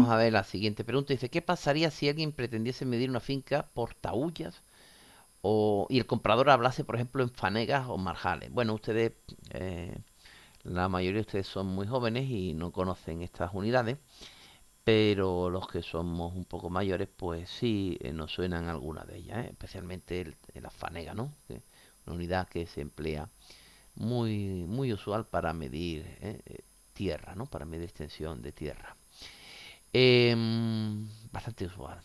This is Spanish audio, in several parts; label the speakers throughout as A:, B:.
A: Vamos a ver la siguiente pregunta. Dice, ¿qué pasaría si alguien pretendiese medir una finca por taullas y el comprador hablase, por ejemplo, en fanegas o marjales? Bueno, ustedes, eh, la mayoría de ustedes son muy jóvenes y no conocen estas unidades, pero los que somos un poco mayores, pues sí, nos suenan algunas de ellas, especialmente la fanega, ¿no? Una unidad que se emplea muy usual para medir tierra, ¿no? Para medir extensión de tierra. Bastante usual.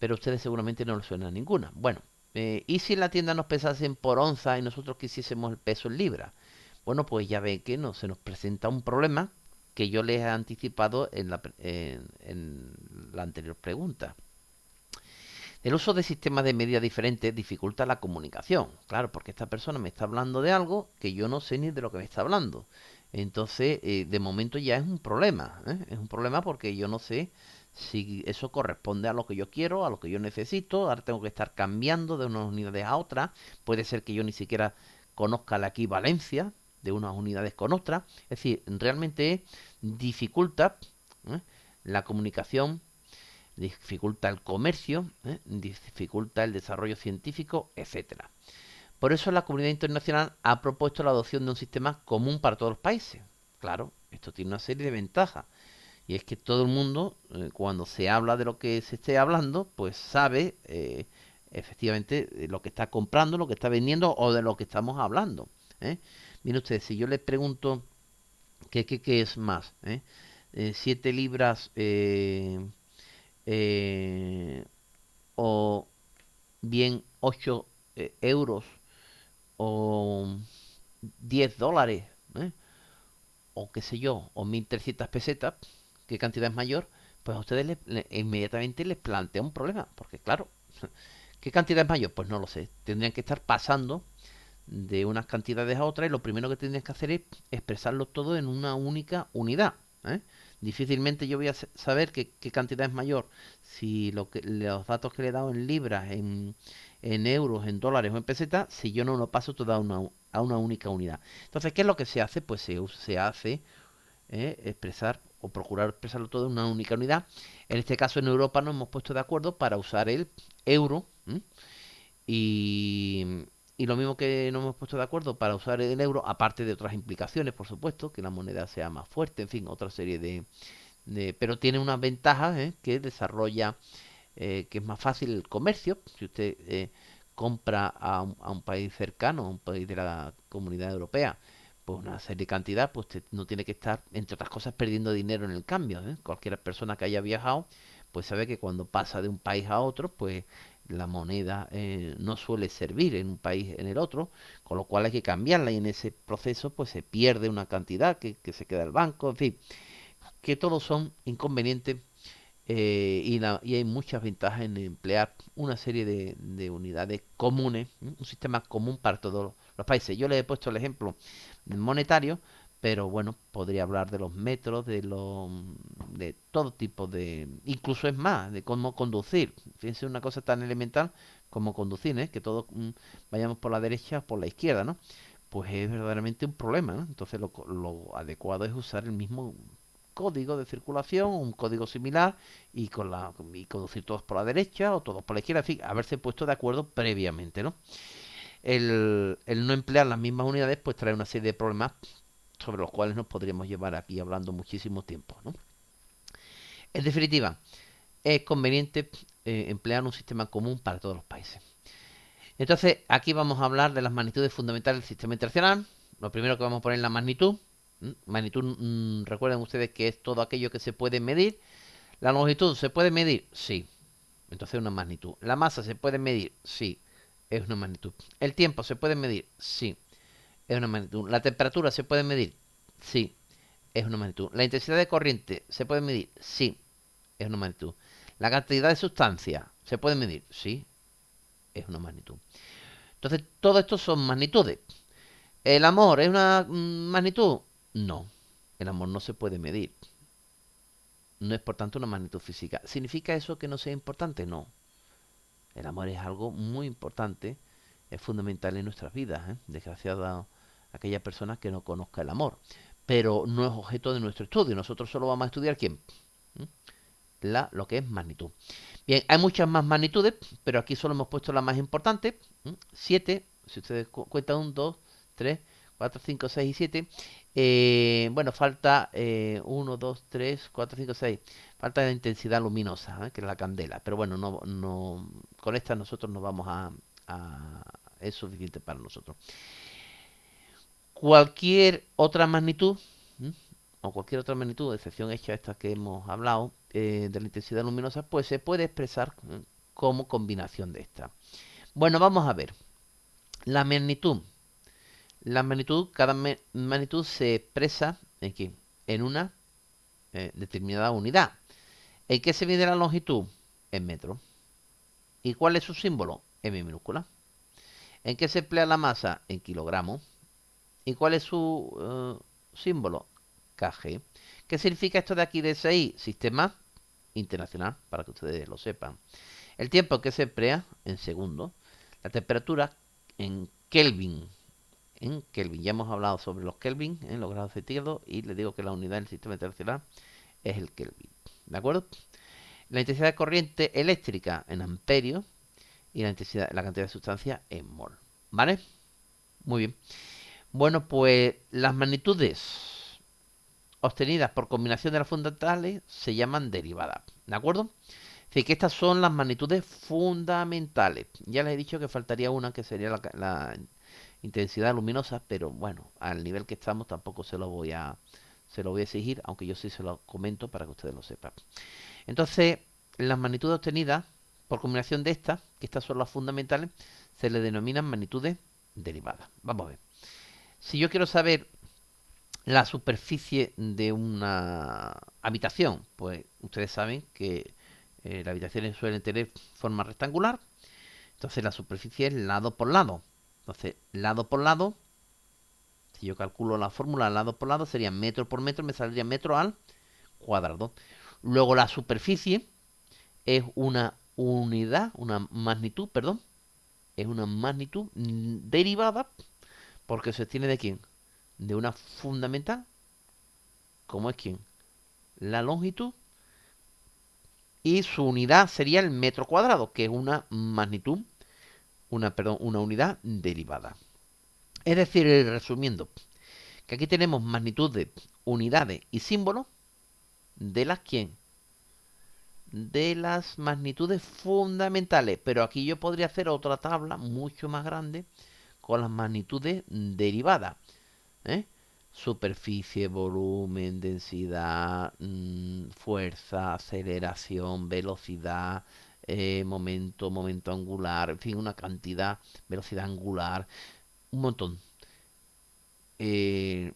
A: Pero a ustedes seguramente no les suena ninguna. Bueno, ¿y si en la tienda nos pesasen por onza y nosotros quisiésemos el peso en libra? Bueno, pues ya ve que no, se nos presenta un problema que yo les he anticipado en la anterior pregunta. El uso de sistemas de medida diferentes dificulta la comunicación. Claro, porque esta persona me está hablando de algo que yo no sé ni de lo que me está hablando. Entonces, de momento ya es un problema. Es un problema porque yo no sé si eso corresponde a lo que yo quiero, a lo que yo necesito. Ahora tengo que estar cambiando de unas unidades a otras. Puede ser que yo ni siquiera conozca la equivalencia de unas unidades con otras. Es decir, realmente dificulta ¿eh? la comunicación, dificulta el comercio, dificulta el desarrollo científico, etcétera. Por eso la comunidad internacional ha propuesto la adopción de un sistema común para todos los países. Claro, esto tiene una serie de ventajas. Y es que todo el mundo, cuando se habla de lo que se esté hablando, pues sabe efectivamente lo que está comprando, lo que está vendiendo o de lo que estamos hablando. Miren ustedes, si yo les pregunto qué es más, 7 libras eh, o bien 8 euros o 10 dólares, ¿eh? O qué sé yo, o 1.300 pesetas, qué cantidad es mayor, pues a ustedes inmediatamente les plantea un problema, porque claro, ¿qué cantidad es mayor? Pues no lo sé, tendrían que estar pasando de unas cantidades a otras y lo primero que tendrían que hacer es expresarlo todo en una única unidad. ¿eh? Difícilmente yo voy a saber qué cantidad es mayor si los datos que le he dado en libras, en euros, en dólares o en pesetas, si yo no lo paso todo a una única unidad. Entonces, ¿qué es lo que se hace? Pues se hace expresar o procurar expresarlo todo en una única unidad. En este caso, en Europa nos hemos puesto de acuerdo para usar el euro. Y, y lo mismo que nos hemos puesto de acuerdo para usar el euro, aparte de otras implicaciones, por supuesto, que la moneda sea más fuerte, en fin, otra serie pero tiene unas ventajas que desarrolla, que es más fácil el comercio. Si usted compra a un país cercano, a un país de la Comunidad Europea, pues una serie de cantidad, pues usted no tiene que estar, entre otras cosas, perdiendo dinero en el cambio. Cualquier persona que haya viajado, pues sabe que cuando pasa de un país a otro, pues la moneda no suele servir en un país en el otro, con lo cual hay que cambiarla y en ese proceso pues se pierde una cantidad que se queda el banco, en fin, que todos son inconvenientes y hay muchas ventajas en emplear una serie de unidades comunes, un sistema común para todos los países. Yo les he puesto el ejemplo monetario, pero bueno, podría hablar de los metros, de todo tipo incluso es más, de cómo conducir. Fíjense una cosa tan elemental como conducir, que todos vayamos por la derecha o por la izquierda, ¿no? Pues es verdaderamente un problema, ¿no? Entonces lo adecuado es usar el mismo código de circulación, un código similar y conducir todos por la derecha o todos por la izquierda, en fin, haberse puesto de acuerdo previamente, ¿no? El no emplear las mismas unidades pues trae una serie de problemas sobre los cuales nos podríamos llevar aquí hablando muchísimo tiempo, ¿no? En definitiva, es conveniente emplear un sistema común para todos los países. Entonces, aquí vamos a hablar de las magnitudes fundamentales del sistema internacional. Lo primero que vamos a poner es la magnitud. Magnitud, recuerden ustedes que es todo aquello que se puede medir. La longitud se puede medir, sí. Entonces es una magnitud. La masa se puede medir, sí. Es una magnitud. El tiempo se puede medir, sí. Es una magnitud. La temperatura se puede medir, sí. Es una magnitud. La intensidad de corriente se puede medir, sí. Es una magnitud. La cantidad de sustancia se puede medir, sí. Es una magnitud. Entonces, todo esto son magnitudes. ¿El amor es una magnitud? No. El amor no se puede medir. No es por tanto una magnitud física. ¿Significa eso que no sea importante? No. El amor es algo muy importante, es fundamental en nuestras vidas. Desgraciada aquella persona que no conozca el amor. Pero no es objeto de nuestro estudio. Nosotros solo vamos a estudiar quién. ¿Mm? lo que es magnitud. Bien, hay muchas más magnitudes, pero aquí solo hemos puesto la más importante. 7, si ustedes cuentan 1, 2, 3, 4, 5, 6 y 7. Bueno, falta 1, 2, 3, 4, 5, 6. Falta la intensidad luminosa, que es la candela. Pero bueno, con esta nosotros nos vamos es suficiente para nosotros. Cualquier otra magnitud, ¿m? O cualquier otra magnitud, de excepción hecha esta que hemos hablado, de la intensidad luminosa, pues se puede expresar como combinación de esta. Bueno, vamos a ver. La magnitud. Cada magnitud se expresa ¿en qué? En una determinada unidad. ¿En qué se mide la longitud? En metros. ¿Y cuál es su símbolo? M minúscula. ¿En qué se emplea la masa? En kilogramos. ¿Y cuál es su símbolo? kg. ¿Qué significa esto de aquí de SI? Sistema internacional, para que ustedes lo sepan. El tiempo que se emplea en segundos. La temperatura en Kelvin. En Kelvin. Ya hemos hablado sobre los Kelvin, los grados centígrados, y les digo que la unidad del sistema internacional es el Kelvin. ¿De acuerdo? La intensidad de corriente eléctrica en amperios y la cantidad de sustancia en mol. ¿Vale? Muy bien. Bueno, pues las magnitudes obtenidas por combinación de las fundamentales se llaman derivadas. ¿De acuerdo? Así que estas son las magnitudes fundamentales. Ya les he dicho que faltaría una que sería la intensidad luminosa, pero bueno, al nivel que estamos tampoco se lo voy a exigir, aunque yo sí se lo comento para que ustedes lo sepan. Entonces, las magnitudes obtenidas por combinación de estas, que estas son las fundamentales, se le denominan magnitudes derivadas. Vamos a ver. Si yo quiero saber la superficie de una habitación, pues ustedes saben que las habitaciones suelen tener forma rectangular, entonces la superficie es lado por lado. Entonces, lado por lado, si yo calculo la fórmula lado por lado, sería metro por metro, me saldría metro al cuadrado. Luego la superficie es una unidad, una magnitud, perdón, es una magnitud derivada porque se obtiene de quién? De una fundamental, como es quién? La longitud, y su unidad sería el metro cuadrado, que es una magnitud, una unidad derivada. Es decir, resumiendo, que aquí tenemos magnitudes, unidades y símbolos de las quién? De las magnitudes fundamentales, pero aquí yo podría hacer otra tabla mucho más grande con las magnitudes derivadas. Superficie, volumen, densidad, fuerza, aceleración, velocidad, momento angular, en fin, una cantidad, velocidad angular, un montón. Y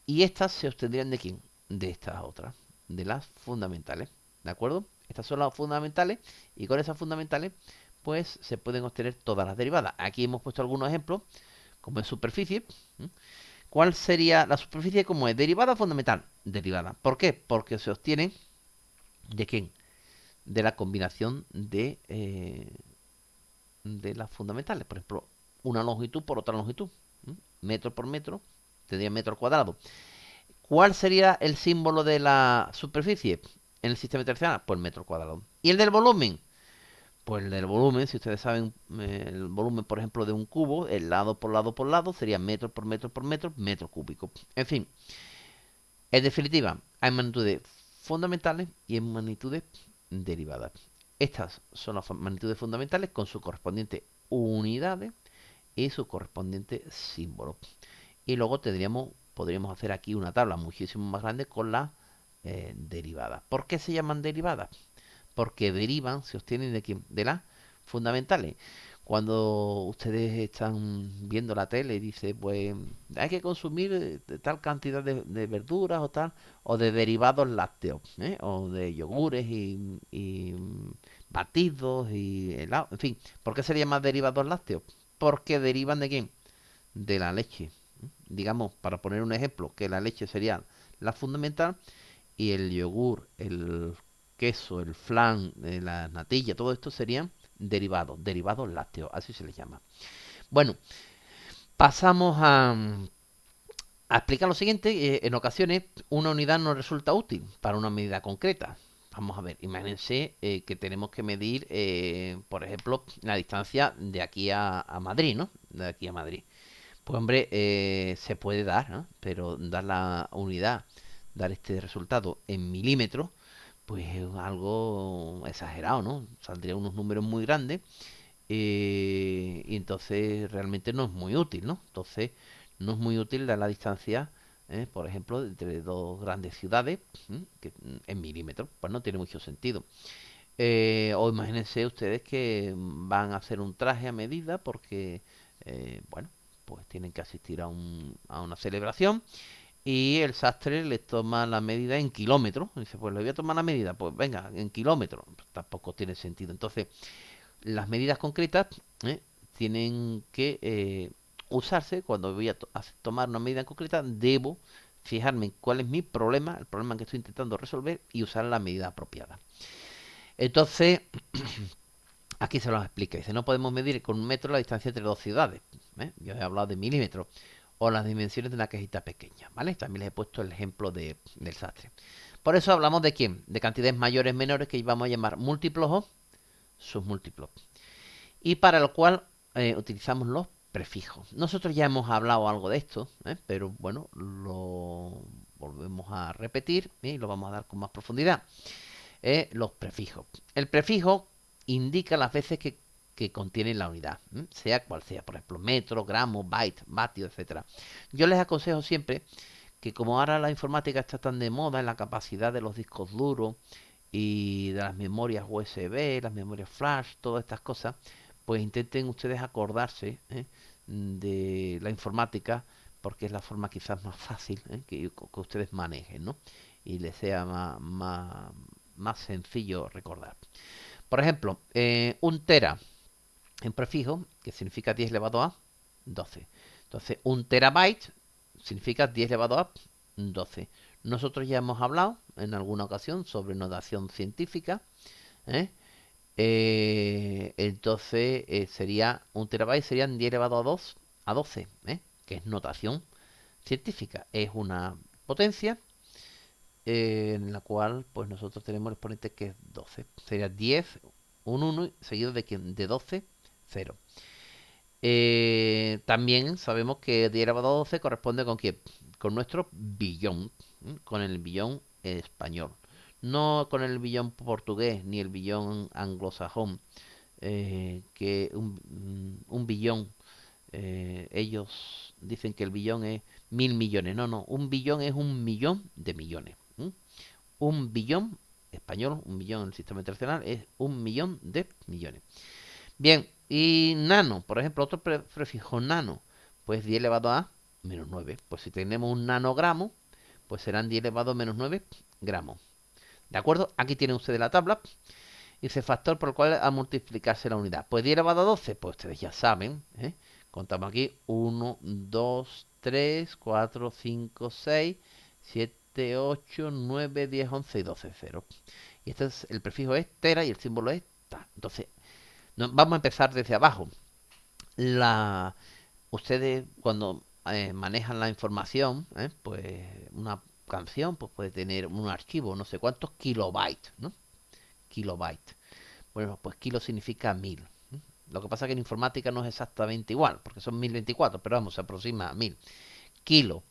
A: estas se obtendrían de quién? De estas otras, de las fundamentales. ¿De acuerdo? Estas son las fundamentales y con esas fundamentales pues se pueden obtener todas las derivadas. Aquí hemos puesto algunos ejemplos, como es superficie. ¿Cuál sería la superficie como es? ¿Derivada o fundamental? Derivada. ¿Por qué? Porque se obtiene de quién? De la combinación de las fundamentales. Por ejemplo, una longitud por otra longitud. Metro por metro tendría metro al cuadrado. ¿Cuál sería el símbolo de la superficie en el sistema internacional? Pues metro cuadrado. ¿Y el del volumen? Pues el del volumen, si ustedes saben el volumen, por ejemplo, de un cubo, el lado por lado por lado, sería metro por metro por metro, metro cúbico. En fin, en definitiva, hay magnitudes fundamentales y hay magnitudes derivadas. Estas son las magnitudes fundamentales con sus correspondientes unidades y su correspondiente símbolo. Y luego podríamos hacer aquí una tabla muchísimo más grande con las derivadas. ¿Por qué se llaman derivadas? Porque derivan, se obtienen de las fundamentales. Cuando ustedes están viendo la tele y dice, pues hay que consumir tal cantidad de verduras o tal, o de derivados lácteos, o de yogures y batidos y helado, en fin. ¿Por qué se llama derivados lácteos? Porque derivan de quién? De la leche. Digamos, para poner un ejemplo, que la leche sería la fundamental y el yogur, el queso, el flan, la natilla, todo esto serían derivados lácteos, así se les llama. Bueno, pasamos a explicar lo siguiente. En ocasiones una unidad no resulta útil para una medida concreta. Vamos a ver, imagínense que tenemos que medir, por ejemplo, la distancia de aquí a Madrid, ¿no? De aquí a Madrid. Pues hombre, se puede dar, ¿no? Pero dar la unidad, dar este resultado en milímetros, pues es algo exagerado, ¿no? Saldría unos números muy grandes y entonces realmente no es muy útil, ¿no? Entonces no es muy útil dar la distancia, por ejemplo, entre dos grandes ciudades en milímetros, pues no tiene mucho sentido. O imagínense ustedes que van a hacer un traje a medida porque, bueno, pues tienen que asistir a una celebración y el sastre les toma la medida en kilómetros. Dice, pues le voy a tomar la medida, pues venga, en kilómetros. Pues tampoco tiene sentido. Entonces, las medidas concretas tienen que usarse cuando voy a tomar una medida concreta. Debo fijarme en cuál es mi problema, el problema que estoy intentando resolver y usar la medida apropiada. Entonces, aquí se los explica. Dice, no podemos medir con un metro la distancia entre dos ciudades. Yo he hablado de milímetros. O las dimensiones de una cajita pequeña, ¿vale? También les he puesto el ejemplo del sastre. Por eso hablamos de quién? De cantidades mayores, menores, que vamos a llamar múltiplos o submúltiplos. Y para lo cual utilizamos los prefijos. Nosotros ya hemos hablado algo de esto, pero bueno, lo volvemos a repetir y lo vamos a dar con más profundidad. Los prefijos. El prefijo indica las veces que contiene la unidad, sea cual sea, por ejemplo, metro, gramo, byte, vatio, etcétera. Yo les aconsejo siempre que como ahora la informática está tan de moda en la capacidad de los discos duros y de las memorias USB, las memorias flash, todas estas cosas, pues intenten ustedes acordarse de la informática porque es la forma quizás más fácil que ustedes manejen, ¿no? Y les sea más sencillo recordar. Por ejemplo, un tera en prefijo, que significa 10 elevado a 12. Entonces, un terabyte significa 10 elevado a 12. Nosotros ya hemos hablado en alguna ocasión sobre notación científica. ¿eh? Entonces, sería un terabyte serían 10 elevado a 2 a 12, que es notación científica. Es una potencia en la cual pues nosotros tenemos el exponente que es 12. Sería 10, un 1 seguido de 12, 0. También sabemos que 10 elevado a 12 corresponde con quién? Con nuestro billón, con el billón español. No con el billón portugués ni el billón anglosajón, que un billón, ellos dicen que el billón es 1000 millones. No, no, un billón es un millón de millones. Un billón español, un millón en el sistema internacional, es un millón de millones. Bien, y nano, por ejemplo, otro prefijo nano, pues 10 elevado a menos 9. Pues si tenemos un nanogramo, pues serán 10 elevado a menos 9 gramos. ¿De acuerdo? Aquí tienen ustedes la tabla. Dice factor por el cual a multiplicarse la unidad. Pues 10 elevado a 12, pues ustedes ya saben. Contamos aquí 1, 2, 3, 4, 5, 6, 7, 8, 9, 10, 11 y 12, 0. Y este es, el prefijo es tera y el símbolo es ta. Entonces, vamos a empezar desde abajo. Ustedes cuando manejan la información, pues una canción pues puede tener un archivo, no sé cuántos kilobytes, ¿no? Kilobyte. Bueno, pues kilo significa 1000. Lo que pasa es que en informática no es exactamente igual, porque son 1024, pero vamos, se aproxima a 1000. Kilo,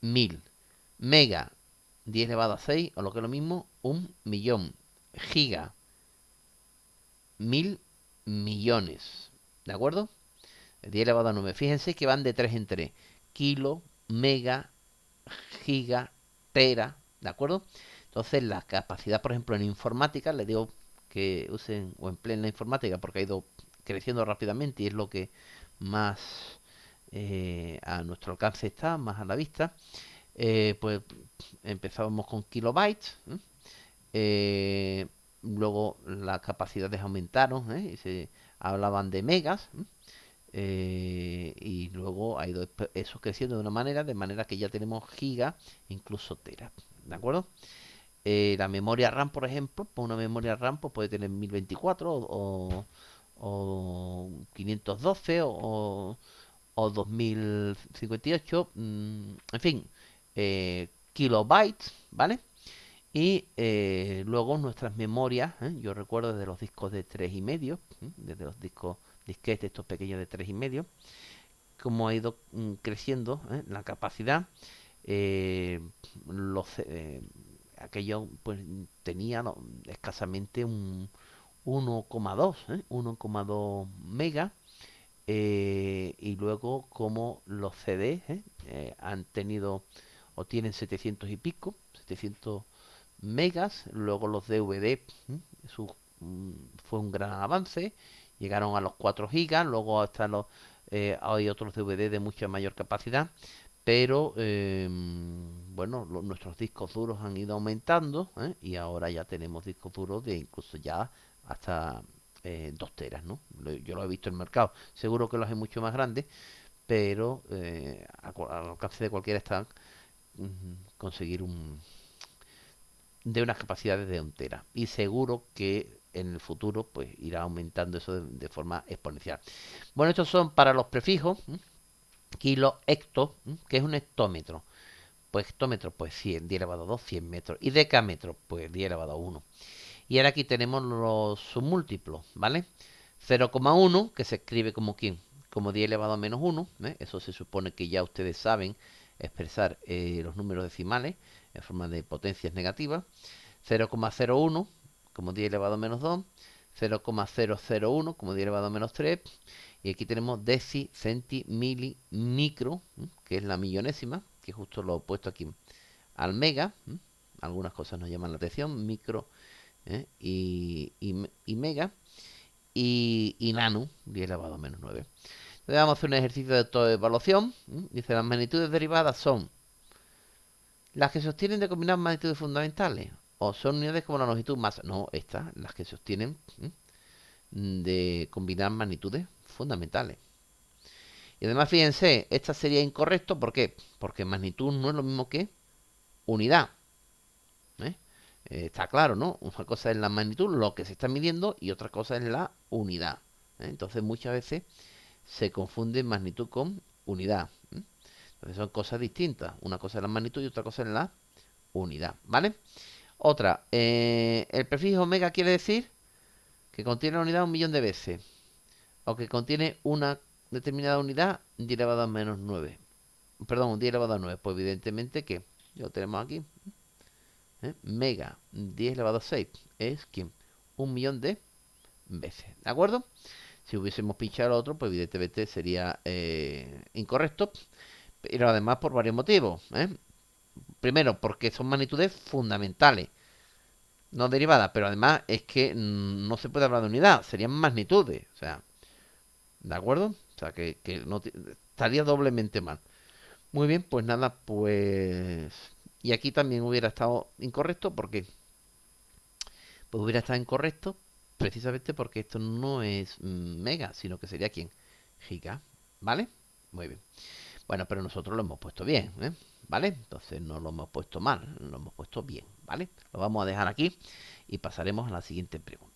A: 1000. Mega, 10 elevado a 6, o lo que es lo mismo, un millón. Giga, 1000 millones. ¿De acuerdo? 10 elevado a 9. Fíjense que van de 3 en 3. Kilo, mega, giga, tera. ¿De acuerdo? Entonces, la capacidad, por ejemplo, en informática, les digo que usen o empleen la informática porque ha ido creciendo rápidamente y es lo que más a nuestro alcance está, más a la vista. Pues empezábamos con kilobytes. Luego las capacidades aumentaron y se hablaban de megas. Y luego ha ido eso creciendo de manera que ya tenemos giga, incluso tera. ¿De acuerdo? La memoria RAM, por ejemplo, pues una memoria RAM pues puede tener 1024 o 512 o 2058, en fin, kilobytes, ¿vale? Y luego nuestras memorias, yo recuerdo desde los discos de 3,5, desde los discos disquetes estos pequeños de 3,5, cómo ha ido creciendo la capacidad. eh, los, aquello pues tenía escasamente un 1,2 1,2 megas. Y luego como los CDs han tenido o tienen 700 y pico, 700 megas. Luego los DVD, eso fue un gran avance, llegaron a los 4 gigas. Luego hasta hay otros DVD de mucha mayor capacidad, pero bueno, nuestros discos duros han ido aumentando, y ahora ya tenemos discos duros de incluso ya hasta 2 teras, ¿no? Yo lo he visto en el mercado, seguro que los hay mucho más grandes, pero al alcance de cualquiera está conseguir de unas capacidades de 1 tera, y seguro que en el futuro pues irá aumentando eso de forma exponencial. Bueno, estos son para los prefijos. Kilo, hecto, que es un hectómetro. Pues hectómetro, pues 100, 10 elevado a 2, 100 metros. Y decámetro, pues 10 elevado a 1. Y ahora aquí tenemos los submúltiplos, ¿vale? 0,1, que se escribe como quién, como 10 elevado a menos 1. Eso se supone que ya ustedes saben expresar los números decimales en forma de potencias negativas. 0,01, como 10 elevado a menos 2. 0,001, como 10 elevado a menos 3. Y aquí tenemos deci, centi, mili, micro, que es la millonésima, que justo lo he puesto aquí al mega. Algunas cosas nos llaman la atención, micro y mega. Y nano, 10 elevado a menos 9. Entonces vamos a hacer un ejercicio de autoevaluación. Dice, las magnitudes derivadas son las que sostienen de combinar magnitudes fundamentales, o son unidades como la longitud masa. No, estas, las que sostienen de combinar magnitudes fundamentales. Y además, fíjense, esta sería incorrecto. ¿Por qué? Porque magnitud no es lo mismo que unidad. ¿eh? Está claro, ¿no? Una cosa es la magnitud, lo que se está midiendo, y otra cosa es la unidad. Entonces, muchas veces se confunde magnitud con unidad. Entonces, son cosas distintas. Una cosa es la magnitud y otra cosa es la unidad. ¿Vale? Otra, el prefijo omega quiere decir que contiene la unidad 1.000.000 de veces, o que contiene una determinada unidad 10 elevado a menos 9. Perdón, 10 elevado a 9. Pues evidentemente que lo tenemos aquí. Mega 10 elevado a 6 es ¿quién? 1.000.000 de veces. ¿De acuerdo? Si hubiésemos pinchado el otro, pues evidentemente sería incorrecto. Pero además por varios motivos. Primero, porque son magnitudes fundamentales, no derivadas. Pero además es que no se puede hablar de unidad, serían magnitudes. O sea, ¿de acuerdo? O sea, que no estaría doblemente mal. Muy bien, pues nada, pues... Y aquí también hubiera estado incorrecto, porque pues hubiera estado incorrecto precisamente porque esto no es mega, sino que sería ¿quién? Giga, ¿vale? Muy bien. Bueno, pero nosotros lo hemos puesto bien, ¿vale? Entonces no lo hemos puesto mal, lo hemos puesto bien, ¿vale? Lo vamos a dejar aquí y pasaremos a la siguiente pregunta.